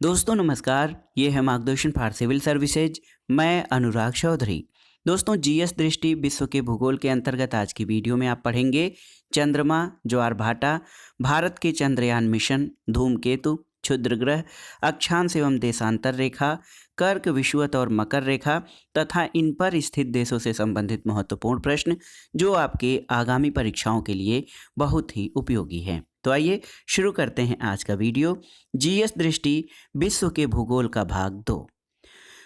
दोस्तों नमस्कार, ये है मार्गदर्शन फॉर सिविल सर्विसेज। मैं अनुराग चौधरी। दोस्तों जीएस दृष्टि विश्व के भूगोल के अंतर्गत आज की वीडियो में आप पढ़ेंगे चंद्रमा, ज्वार-भाटा, भारत के चंद्रयान मिशन, धूमकेतु, क्षुद्र ग्रह, अक्षांश एवं देशांतर रेखा, कर्क, विषुवत और मकर रेखा तथा इन पर स्थित देशों से संबंधित महत्वपूर्ण प्रश्न जो आपके आगामी परीक्षाओं के लिए बहुत ही उपयोगी हैं। तो आइए शुरू करते हैं आज का वीडियो। जीएस दृष्टि विश्व के भूगोल का भाग 2।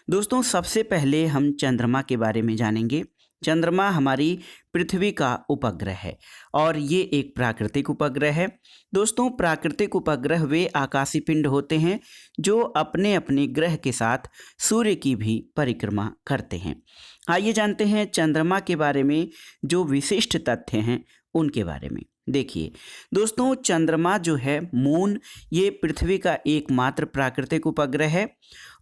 दोस्तों सबसे पहले हम चंद्रमा के बारे में जानेंगे। चंद्रमा हमारी पृथ्वी का उपग्रह है और ये एक प्राकृतिक उपग्रह है। दोस्तों प्राकृतिक उपग्रह वे आकाशीय पिंड होते हैं जो अपने अपने ग्रह के साथ सूर्य की भी परिक्रमा करते हैं। आइए जानते हैं चंद्रमा के बारे में जो विशिष्ट तथ्य हैं उनके बारे में। देखिए दोस्तों, चंद्रमा जो है मून, ये पृथ्वी का एकमात्र प्राकृतिक उपग्रह है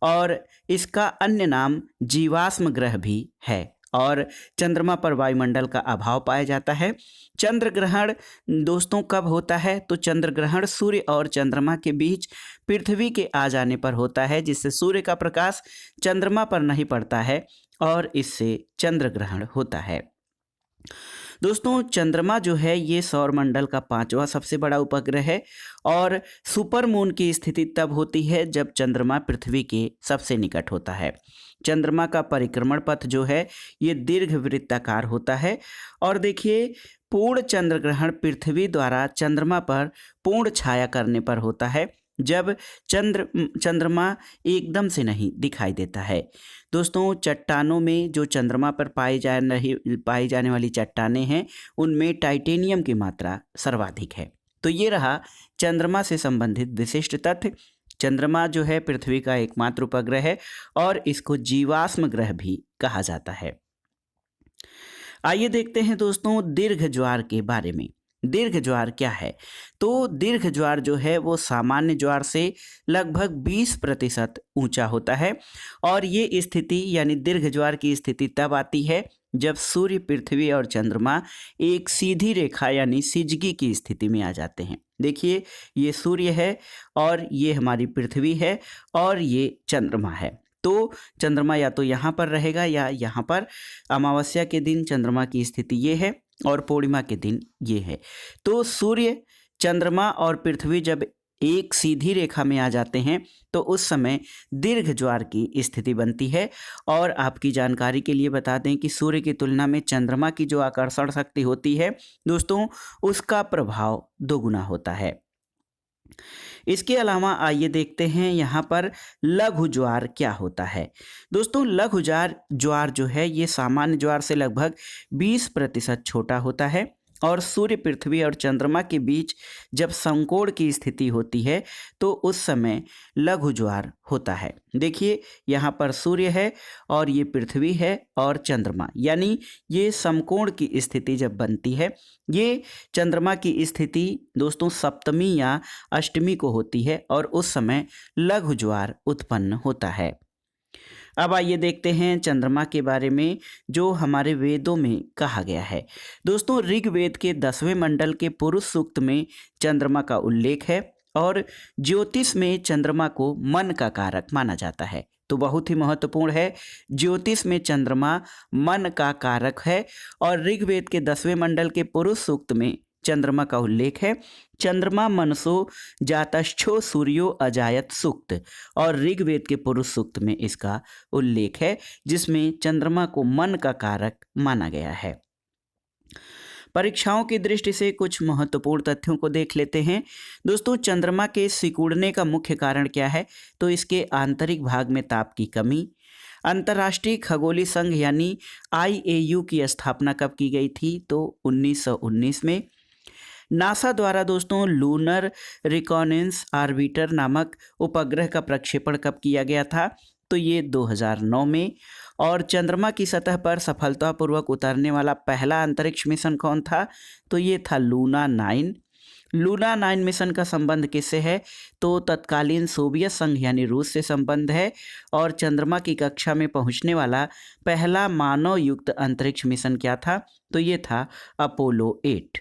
और इसका अन्य नाम जीवाश्म ग्रह भी है और चंद्रमा पर वायुमंडल का अभाव पाया जाता है। चंद्र ग्रहण दोस्तों कब होता है? तो चंद्र ग्रहण सूर्य और चंद्रमा के बीच पृथ्वी के आ जाने पर होता है, जिससे सूर्य का प्रकाश चंद्रमा पर नहीं पड़ता है और इससे चंद्र ग्रहण होता है। दोस्तों चंद्रमा जो है ये सौरमंडल का 5वां सबसे बड़ा उपग्रह है और सुपर मून की स्थिति तब होती है जब चंद्रमा पृथ्वी के सबसे निकट होता है। चंद्रमा का परिक्रमण पथ जो है ये दीर्घवृत्ताकार होता है और देखिए पूर्ण चंद्र ग्रहण पृथ्वी द्वारा चंद्रमा पर पूर्ण छाया करने पर होता है, जब चंद्रमा एकदम से नहीं दिखाई देता है। दोस्तों चट्टानों में जो चंद्रमा पर पाई जाने वाली चट्टानें हैं उनमें टाइटेनियम की मात्रा सर्वाधिक है। तो ये रहा चंद्रमा से संबंधित विशिष्ट तथ्य। चंद्रमा जो है पृथ्वी का एकमात्र उपग्रह है और इसको जीवाश्म ग्रह भी कहा जाता है। आइए देखते हैं दोस्तों दीर्घ ज्वार के बारे में। दीर्घ ज्वार क्या है? तो दीर्घ ज्वार जो है वो सामान्य ज्वार से लगभग 20% ऊंचा होता है और ये स्थिति यानी दीर्घ ज्वार की स्थिति तब आती है जब सूर्य, पृथ्वी और चंद्रमा एक सीधी रेखा यानी सिजगी की स्थिति में आ जाते हैं। देखिए ये सूर्य है और ये हमारी पृथ्वी है और ये चंद्रमा है। तो चंद्रमा या तो यहाँ पर रहेगा या यहाँ पर। अमावस्या के दिन चंद्रमा की स्थिति ये है और पूर्णिमा के दिन ये है। तो सूर्य, चंद्रमा और पृथ्वी जब एक सीधी रेखा में आ जाते हैं तो उस समय दीर्घ ज्वार की स्थिति बनती है। और आपकी जानकारी के लिए बता दें कि सूर्य की तुलना में चंद्रमा की जो आकर्षण शक्ति होती है दोस्तों उसका प्रभाव दोगुना होता है। इसके अलावा आइए देखते हैं यहाँ पर लघु ज्वार क्या होता है। दोस्तों लघु ज्वार जो है ये सामान्य ज्वार से लगभग 20% छोटा होता है और सूर्य, पृथ्वी और चंद्रमा के बीच जब समकोण की स्थिति होती है तो उस समय लघु ज्वार होता है। देखिए यहाँ पर सूर्य है और ये पृथ्वी है और चंद्रमा, यानी ये समकोण की स्थिति जब बनती है, ये चंद्रमा की स्थिति दोस्तों सप्तमी या अष्टमी को होती है और उस समय लघु ज्वार उत्पन्न होता है। अब आइए देखते हैं चंद्रमा के बारे में जो हमारे वेदों में कहा गया है। दोस्तों ऋग्वेद के 10वें मंडल के पुरुष सूक्त में चंद्रमा का उल्लेख है और ज्योतिष में चंद्रमा को मन का कारक माना जाता है। तो बहुत ही महत्वपूर्ण है, ज्योतिष में चंद्रमा मन का कारक है और ऋग्वेद के 10वें मंडल के पुरुष सूक्त में चंद्रमा का उल्लेख है। चंद्रमा मनसो जातश्चो सूर्यो अजायत सूक्त और ऋग्वेद के पुरुष सूक्त में इसका उल्लेख है जिसमें चंद्रमा को मन का कारक माना गया है। परीक्षाओं की दृष्टि से कुछ महत्वपूर्ण तथ्यों को देख लेते हैं। दोस्तों चंद्रमा के सिकुड़ने का मुख्य कारण क्या है? तो इसके आंतरिक भाग में ताप की कमी। अंतर्राष्ट्रीय खगोलीय संघ यानी IAU की स्थापना कब की गई थी? तो 1919 में। नासा द्वारा दोस्तों लूनर रिकॉनेंस आर्बिटर नामक उपग्रह का प्रक्षेपण कब किया गया था? तो ये 2009 में। और चंद्रमा की सतह पर सफलतापूर्वक उतरने वाला पहला अंतरिक्ष मिशन कौन था? तो ये था लूना 9। लूना 9 मिशन का संबंध किससे है? तो तत्कालीन सोवियत संघ यानी रूस से संबंध है। और चंद्रमा की कक्षा में पहुंचने वाला पहला मानव युक्त अंतरिक्ष मिशन क्या था? तो ये था अपोलो 8।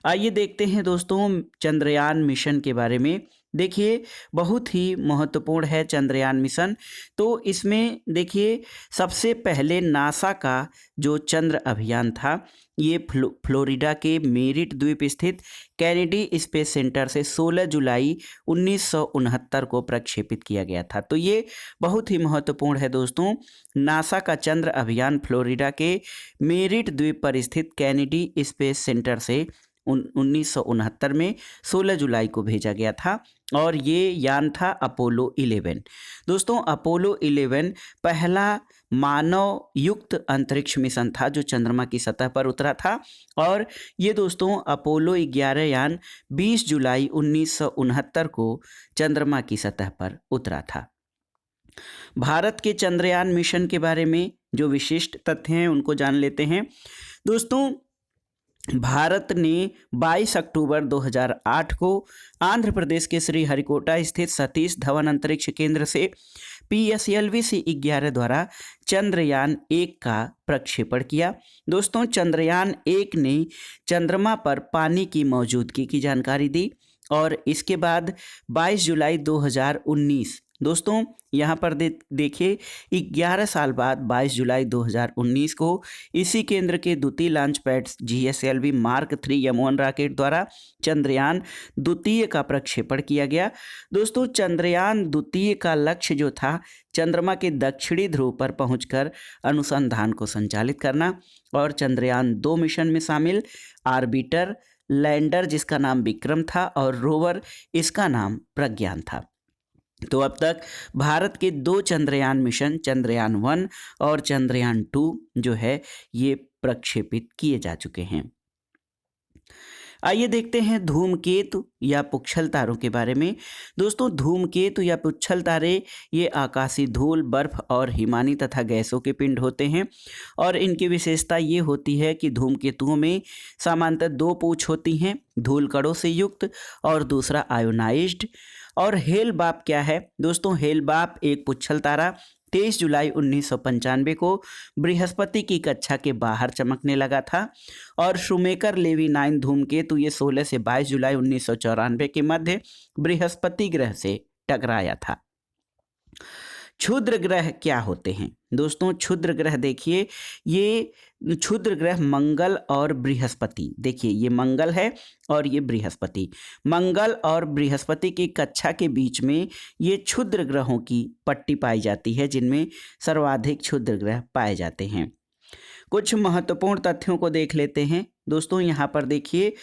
आइए देखते हैं दोस्तों चंद्रयान मिशन के बारे में। देखिए बहुत ही महत्वपूर्ण है चंद्रयान मिशन। तो इसमें देखिए सबसे पहले नासा का जो चंद्र अभियान था ये फ्लोरिडा के मेरिट द्वीप स्थित कैनेडी स्पेस सेंटर से 16 जुलाई 1969 को प्रक्षेपित किया गया था। तो ये बहुत ही महत्वपूर्ण है दोस्तों। नासा का चंद्र अभियान फ्लोरिडा के मेरिट द्वीप पर स्थित कैनेडी स्पेस सेंटर से 1969 में 16 जुलाई को भेजा गया था और ये यान था अपोलो 11। दोस्तों अपोलो 11 पहला मानव युक्त अंतरिक्ष मिशन था जो चंद्रमा की सतह पर उतरा था और ये दोस्तों अपोलो 11 यान 20 जुलाई 1969 को चंद्रमा की सतह पर उतरा था। भारत के चंद्रयान मिशन के बारे में जो विशिष्ट तथ्य हैं उनको जान लेते हैं। दोस्तों भारत ने 22 अक्टूबर 2008 को आंध्र प्रदेश के श्रीहरिकोटा स्थित सतीश धवन अंतरिक्ष केंद्र से PSLV-C11 द्वारा चंद्रयान 1 का प्रक्षेपण किया। दोस्तों चंद्रयान 1 ने चंद्रमा पर पानी की मौजूदगी की जानकारी दी और इसके बाद 22 जुलाई 2019 दोस्तों यहाँ पर देखिए 11 साल बाद 22 जुलाई 2019 को इसी केंद्र के द्वितीय launch pad GSLV mark 3 M1 rocket द्वारा चंद्रयान द्वितीय का प्रक्षेपण किया गया। दोस्तों चंद्रयान द्वितीय का लक्ष्य जो था चंद्रमा के दक्षिणी ध्रुव पर पहुंचकर अनुसंधान को संचालित करना और चंद्रयान 2 मिशन में शामिल आर्बिटर, लैंडर जिसका नाम विक्रम था और रोवर इसका नाम प्रज्ञान था। तो अब तक भारत के 2 चंद्रयान मिशन चंद्रयान 1 और चंद्रयान 2 जो है ये प्रक्षेपित किए जा चुके हैं। आइए देखते हैं धूमकेतु या पुच्छल तारों के बारे में। दोस्तों धूमकेतु या पुच्छल तारे ये आकाशीय धूल, बर्फ और हिमानी तथा गैसों के पिंड होते हैं और इनकी विशेषता ये होती है कि धूमकेतुओं में सामान्यतः 2 पूंछ होती हैं, धूल कणों से युक्त और दूसरा आयोनाइज्ड। और हेल-बाप क्या है दोस्तों? हेल-बाप एक पुच्छल तारा 23 जुलाई 1995 को बृहस्पति की कक्षा के बाहर चमकने लगा था और शूमेकर लेवी 9 धूमकेतु ये 16 से 22 जुलाई 1994 के मध्य बृहस्पति ग्रह से टकराया था। क्षुद्र ग्रह क्या होते हैं दोस्तों? क्षुद्र ग्रह देखिए ये क्षुद्र ग्रह मंगल और बृहस्पति, देखिए ये मंगल है और ये बृहस्पति। मंगल और बृहस्पति की कक्षा के बीच में ये क्षुद्र ग्रहों की पट्टी पाई जाती है जिनमें सर्वाधिक क्षुद्र ग्रह पाए जाते हैं। कुछ महत्वपूर्ण तथ्यों को देख लेते हैं दोस्तों। यहाँ पर देखिए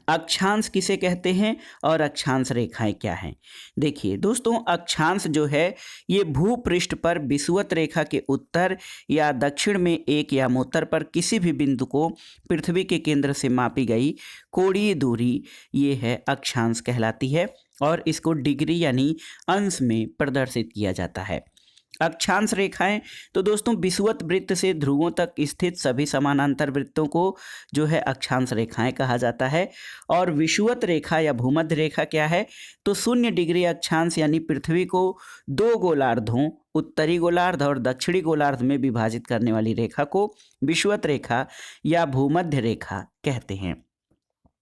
अक्षांश किसे कहते हैं और अक्षांश रेखाएं क्या हैं? देखिए दोस्तों अक्षांश जो है ये भूपृष्ठ पर विषुवत रेखा के उत्तर या दक्षिण में एक यामोत्तर पर किसी भी बिंदु को पृथ्वी के केंद्र से मापी गई कोणीय दूरी ये है अक्षांश कहलाती है और इसको डिग्री यानी अंश में प्रदर्शित किया जाता है। अक्षांश रेखाएं तो दोस्तों विषुवत वृत्त से ध्रुवों तक स्थित सभी समानांतर वृत्तों को जो है अक्षांश रेखाएं कहा जाता है। और विषुवत रेखा या भूमध्य रेखा क्या है? तो 0 डिग्री अक्षांश यानी पृथ्वी को 2 गोलार्धों उत्तरी गोलार्ध और दक्षिणी गोलार्ध में विभाजित करने वाली रेखा को विषुवत रेखा या भूमध्य रेखा कहते हैं।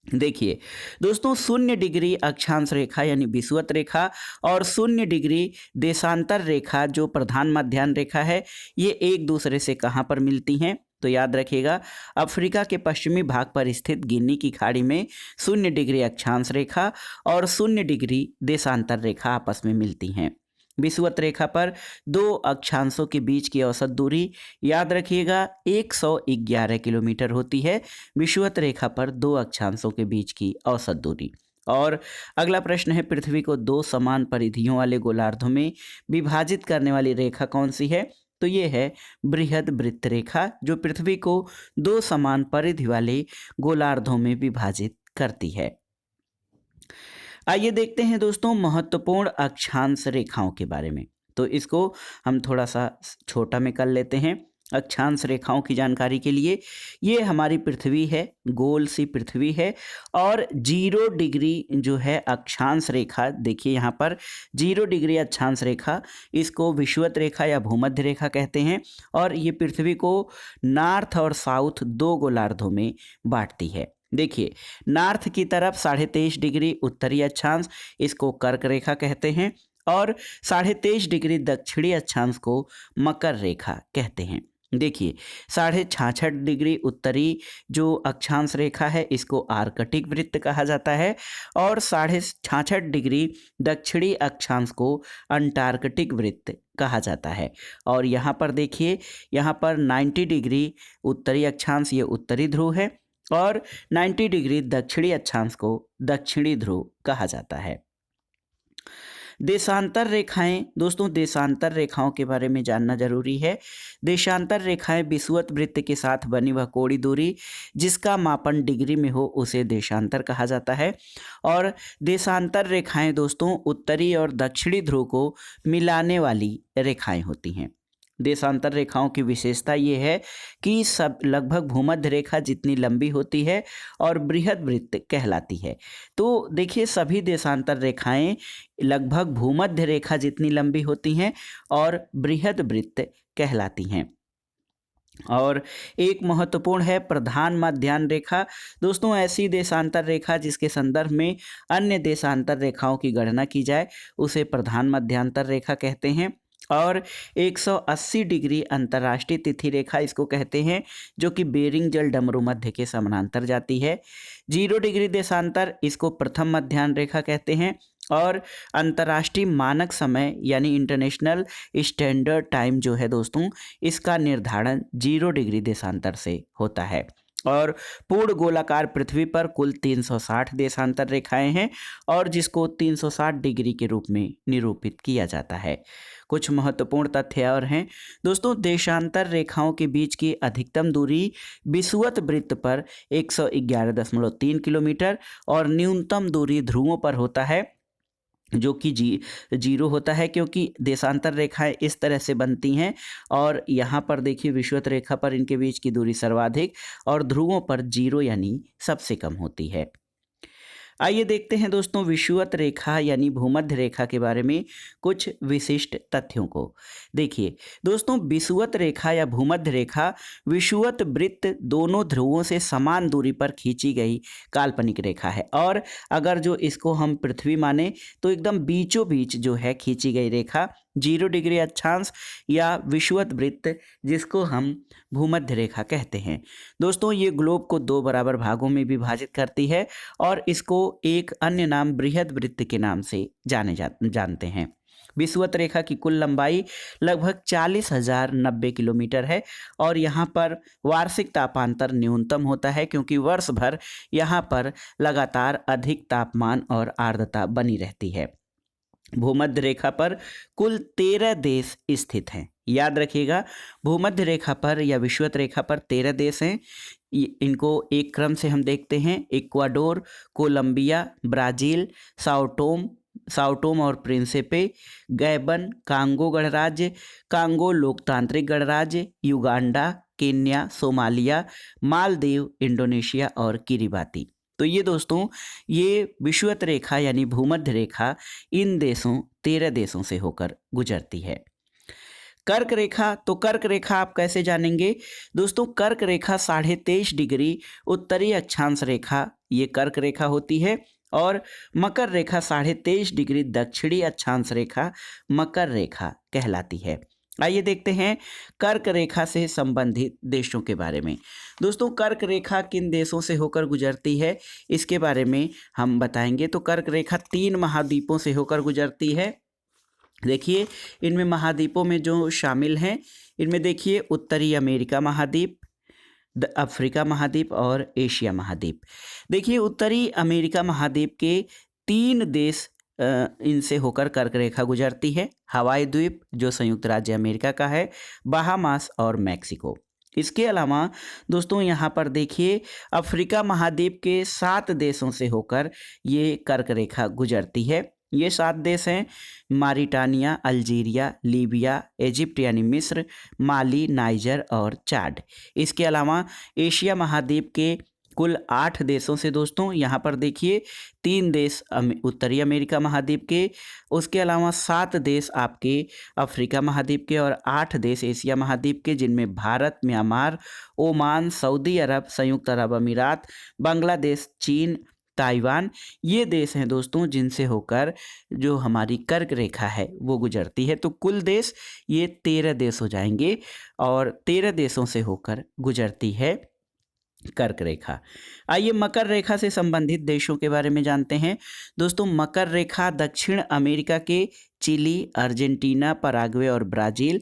देखिए दोस्तों 0 डिग्री अक्षांश रेखा यानी विषुवत रेखा और 0 डिग्री देशांतर रेखा जो प्रधान मध्याह्न रेखा है ये एक दूसरे से कहाँ पर मिलती हैं? तो याद रखिएगा अफ्रीका के पश्चिमी भाग पर स्थित गिनी की खाड़ी में 0 डिग्री अक्षांश रेखा और 0 डिग्री देशांतर रेखा आपस में मिलती हैं। विषुवत रेखा पर 2 अक्षांशों के बीच की औसत दूरी याद रखिएगा 111 किलोमीटर होती है। विषुवत रेखा पर 2 अक्षांशों के बीच की औसत दूरी। और अगला प्रश्न है पृथ्वी को 2 समान परिधियों वाले गोलार्धों में विभाजित करने वाली रेखा कौन सी है? तो ये है बृहद वृत्त रेखा जो पृथ्वी को 2 समान परिधि वाले गोलार्धों में विभाजित करती है। आइए देखते हैं दोस्तों महत्वपूर्ण अक्षांश रेखाओं के बारे में। तो इसको हम थोड़ा सा छोटा में कर लेते हैं। अक्षांश रेखाओं की जानकारी के लिए ये हमारी पृथ्वी है, गोल सी पृथ्वी है और 0 डिग्री जो है अक्षांश रेखा, देखिए यहाँ पर 0 डिग्री अक्षांश रेखा इसको विषुवत रेखा या भूमध्य रेखा कहते हैं और ये पृथ्वी को नॉर्थ और साउथ 2 गोलार्धों में बांटती है। देखिए, नॉर्थ की तरफ 23.5 डिग्री उत्तरी अक्षांश, इसको कर्क रेखा कहते हैं, और 23.5 डिग्री दक्षिणी अक्षांश को मकर रेखा कहते हैं। देखिए, 66.5 डिग्री उत्तरी जो अक्षांश रेखा है इसको आर्कटिक वृत्त कहा जाता है, और 66.5 डिग्री दक्षिणी अक्षांश को अंटार्कटिक वृत्त कहा जाता है। और यहाँ पर देखिए, यहाँ पर 90 डिग्री उत्तरी अक्षांश ये उत्तरी ध्रुव है, और 90 डिग्री दक्षिणी अक्षांश को दक्षिणी ध्रुव कहा जाता है। देशांतर रेखाएं, दोस्तों देशांतर रेखाओं के बारे में जानना जरूरी है। देशांतर रेखाएं विषुवत वृत्त के साथ बनी वह कोणीय दूरी जिसका मापन डिग्री में हो उसे देशांतर कहा जाता है। और देशांतर रेखाएं दोस्तों उत्तरी और दक्षिणी ध्रुव को मिलाने वाली रेखाएं होती हैं। देशांतर रेखाओं की विशेषता ये है कि सब लगभग भूमध्य रेखा जितनी लंबी होती है और बृहद वृत्त कहलाती है। तो देखिए, सभी देशांतर रेखाएं लगभग भूमध्य रेखा जितनी लंबी होती हैं और बृहद वृत्त कहलाती हैं। और एक महत्वपूर्ण है प्रधान मध्याह्न रेखा। दोस्तों, ऐसी देशांतर रेखा जिसके संदर्भ में अन्य देशांतर रेखाओं की गणना की जाए उसे प्रधान मध्यांतर रेखा कहते हैं। और 180 डिग्री अंतर्राष्ट्रीय तिथि रेखा इसको कहते हैं, जो कि बेरिंग जल डमरू मध्य के समानांतर जाती है। 0 डिग्री देशांतर इसको प्रथम मध्याह्न रेखा कहते हैं। और अंतर्राष्ट्रीय मानक समय यानी इंटरनेशनल स्टैंडर्ड टाइम जो है दोस्तों, इसका निर्धारण 0 डिग्री देशांतर से होता है। और पूर्ण गोलाकार पृथ्वी पर कुल 360 देशांतर रेखाएं हैं, और जिसको 360 डिग्री के रूप में निरूपित किया जाता है। कुछ महत्वपूर्ण तथ्य और हैं दोस्तों। देशांतर रेखाओं के बीच की अधिकतम दूरी विषुवत वृत्त पर 111.3 किलोमीटर और न्यूनतम दूरी ध्रुवों पर होता है, जो कि 0 होता है, क्योंकि देशांतर रेखाएं इस तरह से बनती हैं। और यहाँ पर देखिए, विषुवत रेखा पर इनके बीच की दूरी सर्वाधिक और ध्रुवों पर 0 यानी सबसे कम होती है। आइए देखते हैं दोस्तों विषुवत रेखा यानी भूमध्य रेखा के बारे में कुछ विशिष्ट तथ्यों को। देखिए दोस्तों, विषुवत रेखा या भूमध्य रेखा विषुवत वृत्त दोनों ध्रुवों से समान दूरी पर खींची गई काल्पनिक रेखा है। और अगर जो इसको हम पृथ्वी माने तो एकदम बीचों बीच जो है खींची गई रेखा 0 डिग्री अक्षांश या विषुवत वृत्त, जिसको हम भूमध्य रेखा कहते हैं। दोस्तों, ये ग्लोब को 2 बराबर भागों में विभाजित करती है, और इसको एक अन्य नाम बृहद वृत्त के नाम से जानते हैं। विषुवत रेखा की कुल लंबाई लगभग 40,090 किलोमीटर है, और यहाँ पर वार्षिक तापांतर न्यूनतम होता है, क्योंकि वर्ष भर यहाँ पर लगातार अधिक तापमान और आर्द्रता बनी रहती है। भूमध्य रेखा पर कुल 13 देश स्थित हैं। याद रखिएगा, भूमध्य रेखा पर या विषुवत रेखा पर 13 देश हैं। इनको एक क्रम से हम देखते हैं। इक्वाडोर, कोलंबिया, ब्राज़ील, साओटोम और प्रिंसिपे, गैबन, कांगो गणराज्य, कांगो लोकतांत्रिक गणराज्य, Uganda, Kenya, Somalia, Maldives, Indonesia और किरिबाती। तो ये दोस्तों, ये विषुवत रेखा यानी भूमध्य रेखा इन 13 देशों से होकर गुजरती है। कर्क रेखा, तो कर्क रेखा आप कैसे जानेंगे दोस्तों? कर्क रेखा 23.5 डिग्री उत्तरी अक्षांश रेखा ये कर्क रेखा होती है, और मकर रेखा 23.5 डिग्री दक्षिणी अक्षांश रेखा मकर रेखा कहलाती है। आइए देखते हैं कर्क रेखा से संबंधित देशों के बारे में। दोस्तों, कर्क रेखा किन देशों से होकर गुजरती है इसके बारे में हम बताएंगे। तो कर्क रेखा 3 महाद्वीपों से होकर गुजरती है। देखिए, इनमें महाद्वीपों में जो शामिल हैं, इनमें देखिए उत्तरी अमेरिका महाद्वीप, अफ्रीका महाद्वीप और एशिया महाद्वीप। देखिए, उत्तरी अमेरिका महाद्वीप के 3 देश इनसे होकर कर्क रेखा गुजरती है। हवाई द्वीप जो संयुक्त राज्य अमेरिका का है, बहामास और मैक्सिको। इसके अलावा दोस्तों यहाँ पर देखिए, अफ्रीका महाद्वीप के 7 देशों से होकर ये कर्क रेखा गुजरती है। ये 7 देश हैं मारिटानिया, अल्जीरिया, लीबिया, इजिप्ट यानी मिस्र, माली, नाइजर और चाड। इसके अलावा एशिया महाद्वीप के कुल 8 देशों से दोस्तों। यहाँ पर देखिए 3 देश उत्तरी अमेरिका महाद्वीप के, उसके अलावा 7 देश आपके अफ्रीका महाद्वीप के और 8 देश एशिया महाद्वीप के, जिनमें भारत, म्यांमार, ओमान, सऊदी अरब, संयुक्त अरब अमीरात, बांग्लादेश, चीन, ताइवान, ये देश हैं दोस्तों जिनसे होकर जो हमारी कर्क रेखा है वो गुजरती है। तो कुल देश ये 13 देश हो जाएंगे और 13 देशों से होकर गुजरती है कर्क रेखा। आइए मकर रेखा से संबंधित देशों के बारे में जानते हैं दोस्तों। मकर रेखा दक्षिण अमेरिका के चिली, अर्जेंटीना, पराग्वे और ब्राज़ील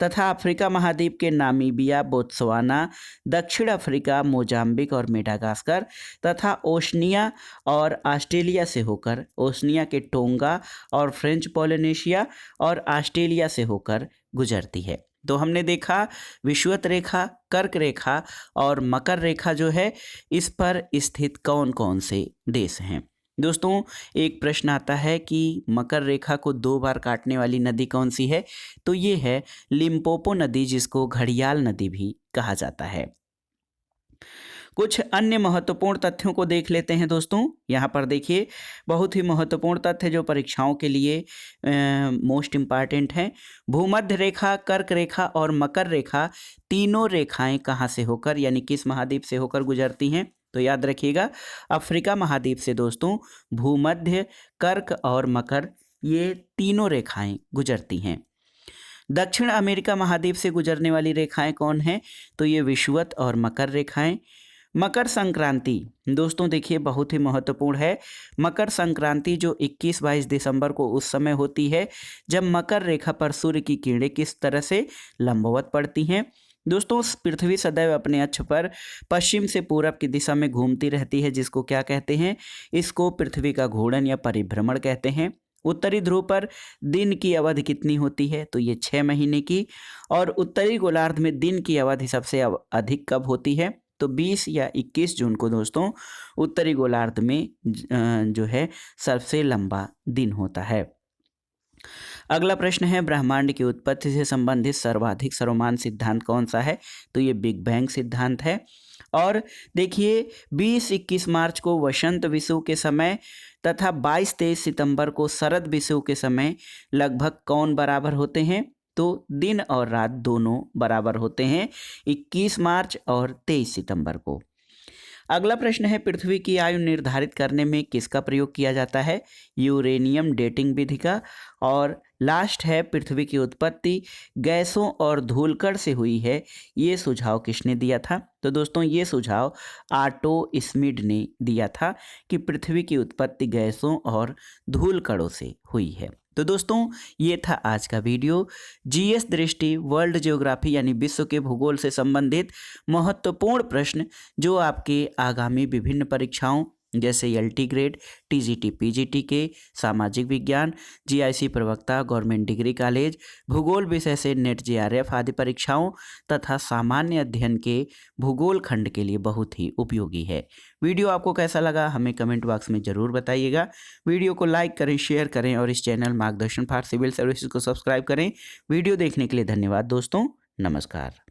तथा अफ्रीका महाद्वीप के नामीबिया, बोत्सवाना, दक्षिण अफ्रीका, मोजाम्बिक और मेडागास्कर तथा ओशनिया और ऑस्ट्रेलिया से होकर, ओशनिया के टोंगा और फ्रेंच पोलिनेशिया और ऑस्ट्रेलिया से होकर गुजरती है। तो हमने देखा विषुवत रेखा, कर्क रेखा और मकर रेखा जो है इस पर स्थित कौन कौन से देश हैं। दोस्तों एक प्रश्न आता है कि मकर रेखा को 2 बार काटने वाली नदी कौन सी है, तो ये है लिम्पोपो नदी, जिसको घड़ियाल नदी भी कहा जाता है। कुछ अन्य महत्वपूर्ण तथ्यों को देख लेते हैं दोस्तों। यहाँ पर देखिए बहुत ही महत्वपूर्ण तथ्य जो परीक्षाओं के लिए मोस्ट इम्पॉर्टेंट हैं। भूमध्य रेखा, कर्क रेखा और मकर रेखा तीनों रेखाएं कहाँ से होकर यानी किस महाद्वीप से होकर गुजरती हैं, तो याद रखिएगा अफ्रीका महाद्वीप से दोस्तों भूमध्य, कर्क और मकर ये तीनों रेखाएं गुजरती हैं। दक्षिण अमेरिका महाद्वीप से गुजरने वाली रेखाएं कौन हैं, तो ये विषुवत और मकर रेखाएं। मकर संक्रांति दोस्तों देखिए बहुत ही महत्वपूर्ण है। मकर संक्रांति जो 21-22 दिसंबर को उस समय होती है जब मकर रेखा पर सूर्य की किरणें किस तरह से लंबवत पड़ती हैं। दोस्तों पृथ्वी सदैव अपने अक्ष पर पश्चिम से पूरब की दिशा में घूमती रहती है, जिसको क्या कहते हैं, इसको पृथ्वी का घूर्णन या परिभ्रमण कहते हैं। उत्तरी ध्रुव पर दिन की अवधि कितनी होती है, तो ये 6 महीने की। और उत्तरी गोलार्ध में दिन की अवधि सबसे अधिक कब होती है, तो 20 या 21 जून को दोस्तों उत्तरी गोलार्ध में जो है सबसे लंबा दिन होता है। अगला प्रश्न है ब्रह्मांड की उत्पत्ति से संबंधित सर्वाधिक सर्वमान्य सिद्धांत कौन सा है, तो ये बिग बैंग सिद्धांत है। और देखिए 20-21 मार्च को वसंत विषुव के समय तथा 22-23 सितंबर को शरद विषुव के समय लगभग कौन बराबर होते हैं, तो दिन और रात दोनों बराबर होते हैं 21 मार्च और 23 सितंबर को। अगला प्रश्न है पृथ्वी की आयु निर्धारित करने में किसका प्रयोग किया जाता है, यूरेनियम डेटिंग विधि का। और लास्ट है पृथ्वी की उत्पत्ति गैसों और धूलकण से हुई है, ये सुझाव किसने दिया था, तो दोस्तों ये सुझाव आटो स्मिड ने दिया था कि पृथ्वी की उत्पत्ति गैसों और धूलकणों से हुई है। तो दोस्तों ये था आज का वीडियो। जीएस दृष्टि वर्ल्ड ज्योग्राफी यानी विश्व के भूगोल से संबंधित महत्वपूर्ण प्रश्न जो आपके आगामी विभिन्न परीक्षाओं जैसे एलटी ग्रेड, टीजीटी, पीजीटी के, सामाजिक विज्ञान, जीआईसी प्रवक्ता, गवर्नमेंट डिग्री कॉलेज, भूगोल विषय से नेट जेआरएफ आदि परीक्षाओं तथा सामान्य अध्ययन के भूगोल खंड के लिए बहुत ही उपयोगी है। वीडियो आपको कैसा लगा हमें कमेंट बॉक्स में ज़रूर बताइएगा। वीडियो को लाइक करें, शेयर करें और इस चैनल मार्गदर्शन फॉर सिविल सर्विसेज को सब्सक्राइब करें। वीडियो देखने के लिए धन्यवाद दोस्तों, नमस्कार।